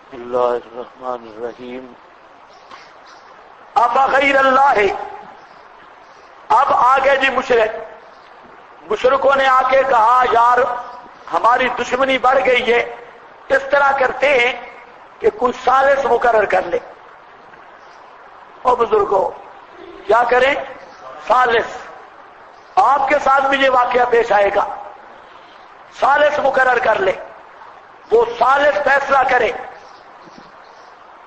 بسم اللہ الرحمن الرحیم اب غیر اللہ، اب آگے جی مشرکوں نے آ کے کہا یار ہماری دشمنی بڑھ گئی ہے، اس طرح کرتے ہیں کہ کوئی ثالث مقرر کر لے۔ او بزرگوں کیا کریں؟ ثالث، آپ کے ساتھ بھی یہ واقعہ پیش آئے گا، ثالث مقرر کر لے، وہ ثالث فیصلہ کرے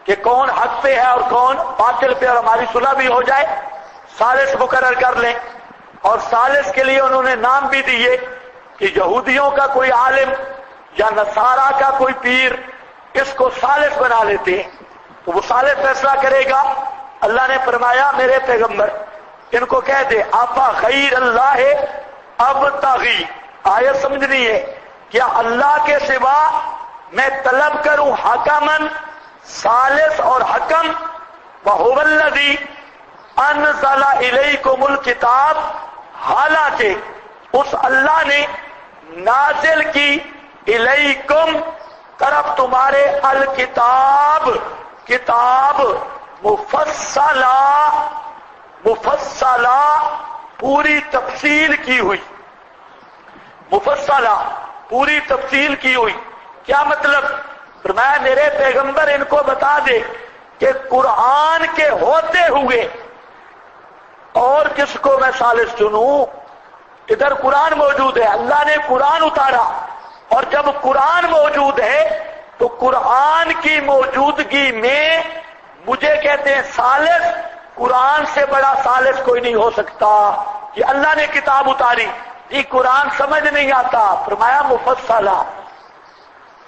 کہ کون حق پہ ہے اور کون باطل پہ، اور ہماری صلح بھی ہو جائے، ثالث مقرر کر لیں۔ اور ثالث کے لیے انہوں نے نام بھی دیے کہ یہودیوں کا کوئی عالم یا نصارہ کا کوئی پیر، اس کو ثالث بنا لیتے ہیں، تو وہ ثالث فیصلہ کرے گا۔ اللہ نے فرمایا میرے پیغمبر ان کو کہہ دے آپا غیر اللہ اب تاغی، آیت سمجھنی ہے، کیا اللہ کے سوا میں طلب کروں حکمن، ثالث اور حکم، وَهُوَ الَّذِي أَنزَلَ إِلَيْكُمُ الْكِتَابَ، حالانکہ اس اللہ نے نازل کی الیکم، طرف تمہارے، الکتاب، کتاب، مفصلہ پوری تفصیل کی ہوئی، مفصلہ پوری تفصیل کی ہوئی۔ کیا مطلب؟ فرمایا میرے پیغمبر ان کو بتا دے کہ قرآن کے ہوتے ہوئے اور کس کو میں ثالث چنوں؟ ادھر قرآن موجود ہے، اللہ نے قرآن اتارا، اور جب قرآن موجود ہے تو قرآن کی موجودگی میں مجھے کہتے ہیں ثالث، قرآن سے بڑا ثالث کوئی نہیں ہو سکتا۔ کہ اللہ نے کتاب اتاری، یہ قرآن سمجھ نہیں آتا، فرمایا مفصلہ،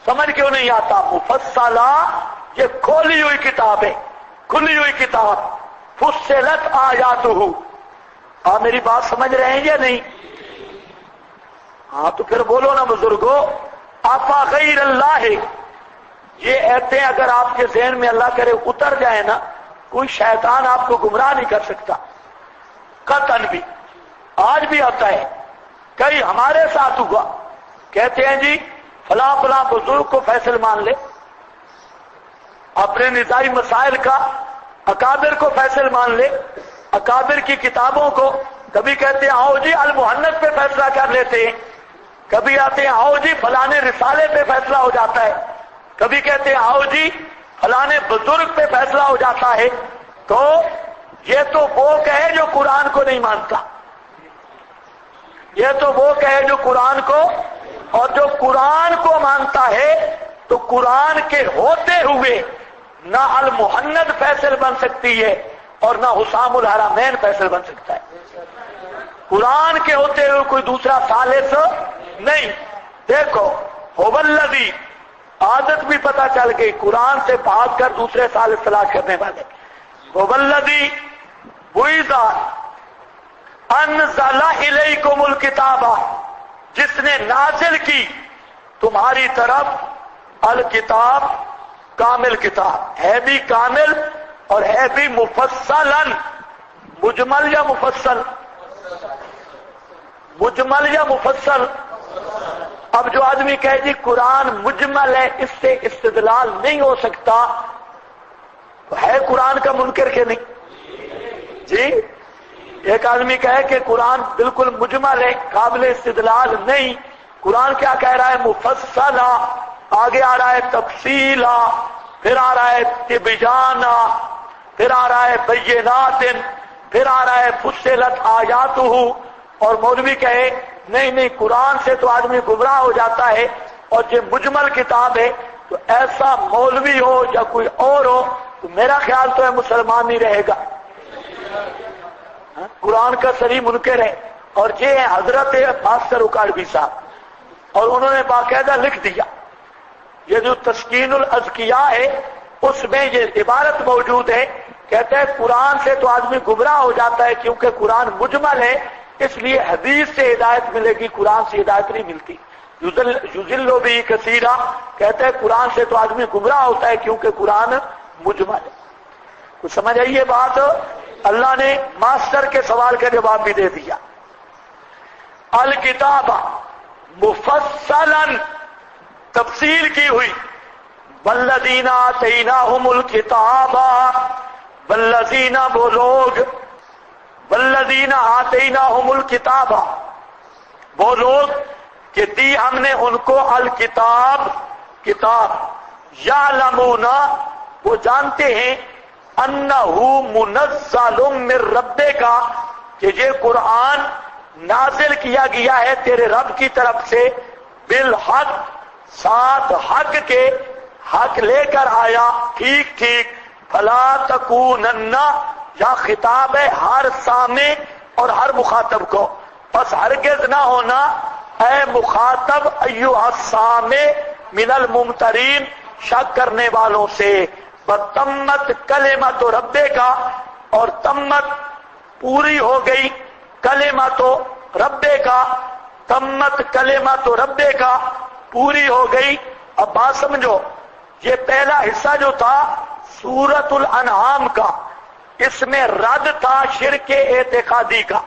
سمجھ کیوں نہیں آتا؟ مفصلہ یہ کھولی ہوئی کتاب ہے، کھلی ہوئی کتاب، فصلت آیاتہ۔ آپ میری بات سمجھ رہے ہیں یا نہیں؟ ہاں تو پھر بولو نا بزرگو، آفا غیر اللہ، یہ ایتے اگر آپ کے ذہن میں اللہ کرے اتر جائے نا، کوئی شیطان آپ کو گمراہ نہیں کر سکتا، قطعاً بھی۔ آج بھی آتا ہے، کئی ہمارے ساتھ ہوا، کہتے ہیں جی فلاں فلاں بزرگ کو فیصل مان لے، اپنے نظائی مسائل کا اکابر کو فیصل مان لے، اکابر کی کتابوں کو، کبھی کہتے ہیں آؤ جی المحنت پہ فیصلہ کر لیتے ہیں، کبھی آتے ہیں آؤ جی فلانے رسالے پہ فیصلہ ہو جاتا ہے، کبھی کہتے ہیں آؤ جی فلانے بزرگ پہ فیصلہ ہو جاتا ہے۔ تو یہ تو وہ کہے جو قرآن کو نہیں مانتا، یہ تو وہ کہے جو قرآن کو، اور جو قرآن کو مانتا ہے تو قرآن کے ہوتے ہوئے نہ المحنت فیصل بن سکتی ہے اور نہ حسام الحرمین فیصل بن سکتا ہے، قرآن کے ہوتے ہوئے کوئی دوسرا ثالث نہیں۔ دیکھو هو الذی، عادت بھی پتہ چل گئی، قرآن سے بھاگ کر دوسرے ثالث تلاش کرنے والے، هو الذی بعث انزل الیکم الکتاب، جس نے نازل کی تمہاری طرف الکتاب، کامل کتاب، ہے بھی کامل اور ہے بھی مفصلاً، مجمل یا مفصل؟ مجمل یا مفصل؟ اب جو آدمی کہے جی قرآن مجمل ہے، اس سے استدلال نہیں ہو سکتا، تو ہے قرآن کا منکر کہ نہیں؟ جی ایک آدمی کہے کہ قرآن بالکل مجمل ہے، قابل استدلال نہیں، قرآن کیا کہہ رہا ہے؟ مفصلہ، آگے آ رہا ہے تفصیلہ، پھر آ رہا ہے تبیانہ، پھر آ رہا ہے بینات، پھر آ رہا ہے فصلت آیاتہ۔ اور مولوی کہے نہیں نہیں قرآن سے تو آدمی گمراہ ہو جاتا ہے، اور یہ مجمل کتاب ہے، تو ایسا مولوی ہو یا کوئی اور ہو تو میرا خیال تو ہے مسلمان نہیں رہے گا، قرآن کا صریح منکر ہے۔ اور یہ ہے حضرت ماسٹر اکاڑوی صاحب، اور انہوں نے باقاعدہ لکھ دیا، یہ جو تسکین الاذکیاء ہے اس میں یہ عبارت موجود ہے، کہتے ہیں قرآن سے تو آدمی گمراہ ہو جاتا ہے کیونکہ قرآن مجمل ہے، اس لیے حدیث سے ہدایت ملے گی، قرآن سے ہدایت نہیں ملتی۔ یضل بھی کثیرا، کہتے ہیں قرآن سے تو آدمی گمراہ ہوتا ہے کیونکہ قرآن مجمل ہے۔ کچھ سمجھ آئی یہ بات؟ اللہ نے ماسٹر کے سوال کا جواب بھی دے دیا۔ الکتاب مفصلاً، تفصیل کی ہوئی، والذین آتیناہم الکتاب، والذین وہ لوگ، والذین آتیناہم الکتاب وہ لوگ کہ دی ہم نے ان کو الکتاب کتاب، یعلمون وہ جانتے ہیں انہو منزل من ربک کہ یہ قرآن نازل کیا گیا ہے تیرے رب کی طرف سے، بالحق ساتھ حق کے، حق لے کر آیا ٹھیک ٹھیک، فلا تکونن یا خطاب ہے ہر سامع اور ہر مخاطب کو، بس ہرگز نہ ہونا اے مخاطب ایھا السامع من الممترین شک کرنے والوں سے، وتمت کلمۃ ربک اور تمت پوری ہو گئی کلمۃ ربک، تمت کلمۃ ربک پوری ہو گئی۔ اب بات سمجھو، یہ پہلا حصہ جو تھا سورۃ الانعام کا، اس میں رد تھا شرک اعتقادی کا،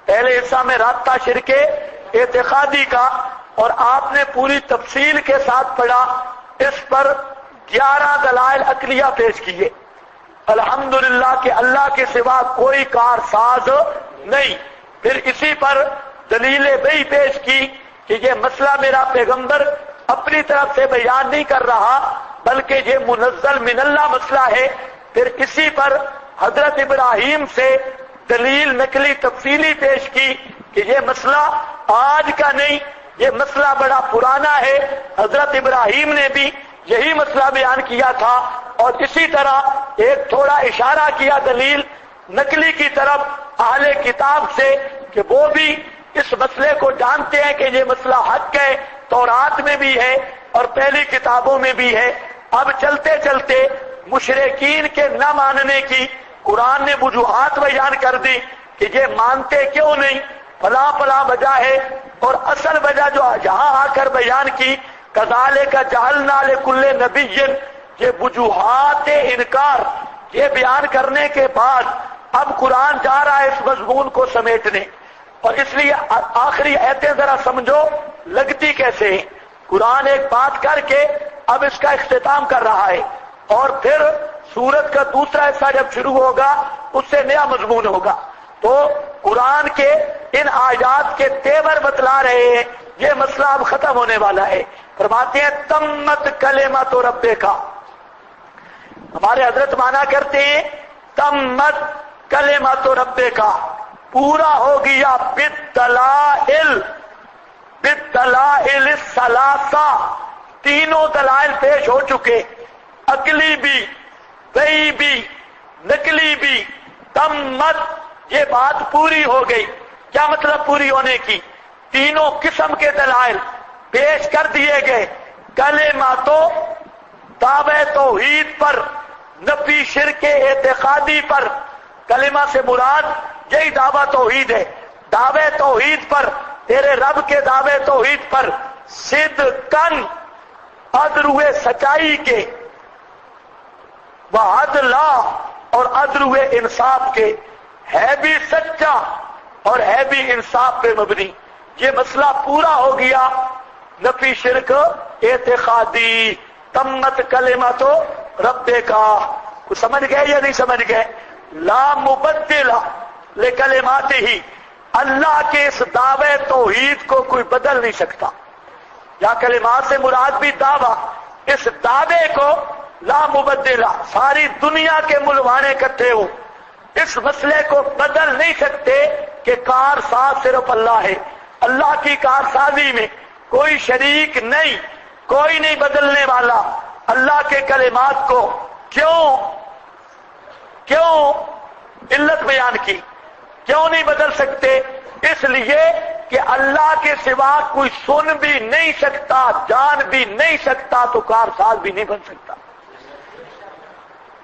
پہلے حصہ میں رد تھا شرک اعتقادی کا، اور آپ نے پوری تفصیل کے ساتھ پڑھا، اس پر 11 دلائل عقلیہ پیش کیے، الحمدللہ کہ اللہ کے سوا کوئی کارساز نہیں، پھر اسی پر دلیل بھی پیش کی کہ یہ مسئلہ میرا پیغمبر اپنی طرف سے بیان نہیں کر رہا بلکہ یہ منزل من اللہ مسئلہ ہے، پھر اسی پر حضرت ابراہیم سے دلیل نقلی تفصیلی پیش کی کہ یہ مسئلہ آج کا نہیں، یہ مسئلہ بڑا پرانا ہے، حضرت ابراہیم نے بھی یہی مسئلہ بیان کیا تھا، اور اسی طرح ایک تھوڑا اشارہ کیا دلیل نقلی کی طرف اہل کتاب سے کہ وہ بھی اس مسئلے کو جانتے ہیں کہ یہ مسئلہ حق ہے، تورات میں بھی ہے اور پہلی کتابوں میں بھی ہے۔ اب چلتے چلتے مشرکین کے نہ ماننے کی قرآن نے وجوہات بیان کر دی کہ یہ مانتے کیوں نہیں، فلاں فلاں وجہ ہے، اور اصل وجہ جو یہاں آ کر بیان کی کذالک جعلنا لکل نبی، یہ وجوہات انکار یہ بیان کرنے کے بعد اب قرآن جا رہا ہے اس مضمون کو سمیٹنے، اور اس لیے آخری آیتیں ذرا سمجھو لگتی کیسے ہیں۔ قرآن ایک بات کر کے اب اس کا اختتام کر رہا ہے، اور پھر سورت کا دوسرا حصہ جب شروع ہوگا اس سے نیا مضمون ہوگا، تو قرآن کے ان آیات کے تیور بتلا رہے ہیں، یہ مسئلہ اب ختم ہونے والا ہے۔ فرماتے ہیں تمت کلمۃ ربک، ہمارے حضرت مانا کرتے ہیں تمت کلمۃ ربک، پورا ہو گیا بالدلائل، بالدلائل الثلاثہ، تینوں دلائل پیش ہو چکے، عقلی بھی، وحی بھی، نقلی بھی، تمت یہ بات پوری ہو گئی۔ کیا مطلب پوری ہونے کی؟ تینوں قسم کے دلائل پیش کر دیے گئے، کلمات دعوی توحید پر، نفی شرک اعتقادی پر، کلمہ سے مراد یہی دعوی توحید ہے، دعوی توحید پر، تیرے رب کے دعوی توحید پر، صدقاً عدل سچائی کے، وعدلا اور عدل انصاف کے، ہے بھی سچا اور ہے بھی انصاف پہ مبنی، یہ مسئلہ پورا ہو گیا۔ نفی شرک اعتقادی، تمت کلمۃ ربک، کچھ سمجھ گئے یا نہیں سمجھ گئے؟ لا مبدل لکلماتہ، اللہ کے اس دعوے توحید کو کوئی بدل نہیں سکتا، یا کلمات سے مراد بھی دعویٰ، اس دعوے کو لا مبدل، ساری دنیا کے ملوانے اکٹھے ہو اس مسئلے کو بدل نہیں سکتے کہ کارساز صرف اللہ ہے، اللہ کی کارسازی میں کوئی شریک نہیں، کوئی نہیں بدلنے والا اللہ کے کلمات کو۔ کیوں علت بیان کی، کیوں نہیں بدل سکتے؟ اس لیے کہ اللہ کے سوا کوئی سن بھی نہیں سکتا، جان بھی نہیں سکتا، تو کارساز بھی نہیں بن سکتا۔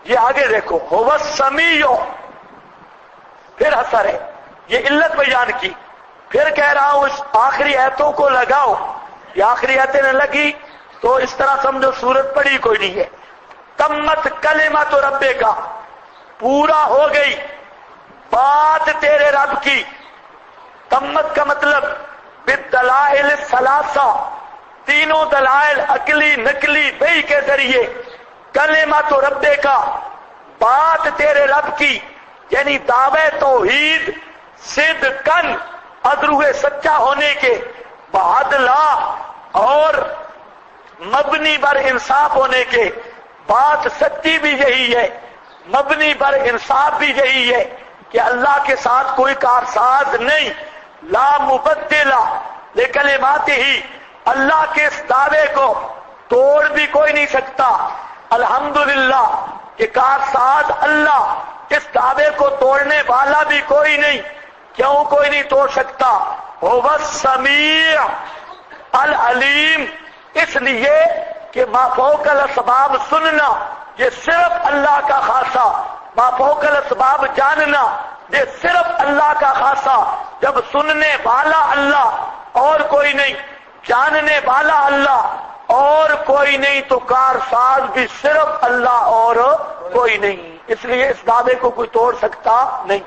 یہ آگے دیکھو، هو السمیع، پھر اثر ہے، یہ علت بیان کی، پھر کہہ رہا ہوں اس آخری آیتوں کو لگاؤ، یہ آخری آیتیں نہ لگی تو اس طرح سمجھو سورت پڑھی کوئی نہیں ہے۔ تمت کلمۃ ربک، پورا ہو گئی بات تیرے رب کی، تمت کا مطلب بالدلائل الثلاثہ، تینوں دلائل عقلی نقلی وحی کے ذریعے کلمۃ ربے کا بات تیرے رب کی یعنی دعوے توحید صدقاً ادروح سچا ہونے کے بعدلا اور مبنی بر انصاف ہونے کے بات سچی بھی یہی ہے، مبنی بر انصاف بھی یہی ہے کہ اللہ کے ساتھ کوئی کارساز نہیں، لا مبدل لکلمات ہی، اللہ کے اس دعوے کو توڑ بھی کوئی نہیں سکتا۔ الحمدللہ کہ کارساز اللہ، اس دعوے کو توڑنے والا بھی کوئی نہیں، کیوں کوئی نہیں توڑ سکتا؟ هو السمیع العلیم، اس لیے کہ ما فوق الاسباب سننا یہ صرف اللہ کا خاصہ، ما فوق الاسباب جاننا یہ صرف اللہ کا خاصہ۔ جب سننے والا اللہ اور کوئی نہیں، جاننے والا اللہ اور کوئی نہیں، تو کارساز بھی صرف اللہ اور کوئی نہیں، اس لیے اس دعوے کو کوئی توڑ سکتا نہیں۔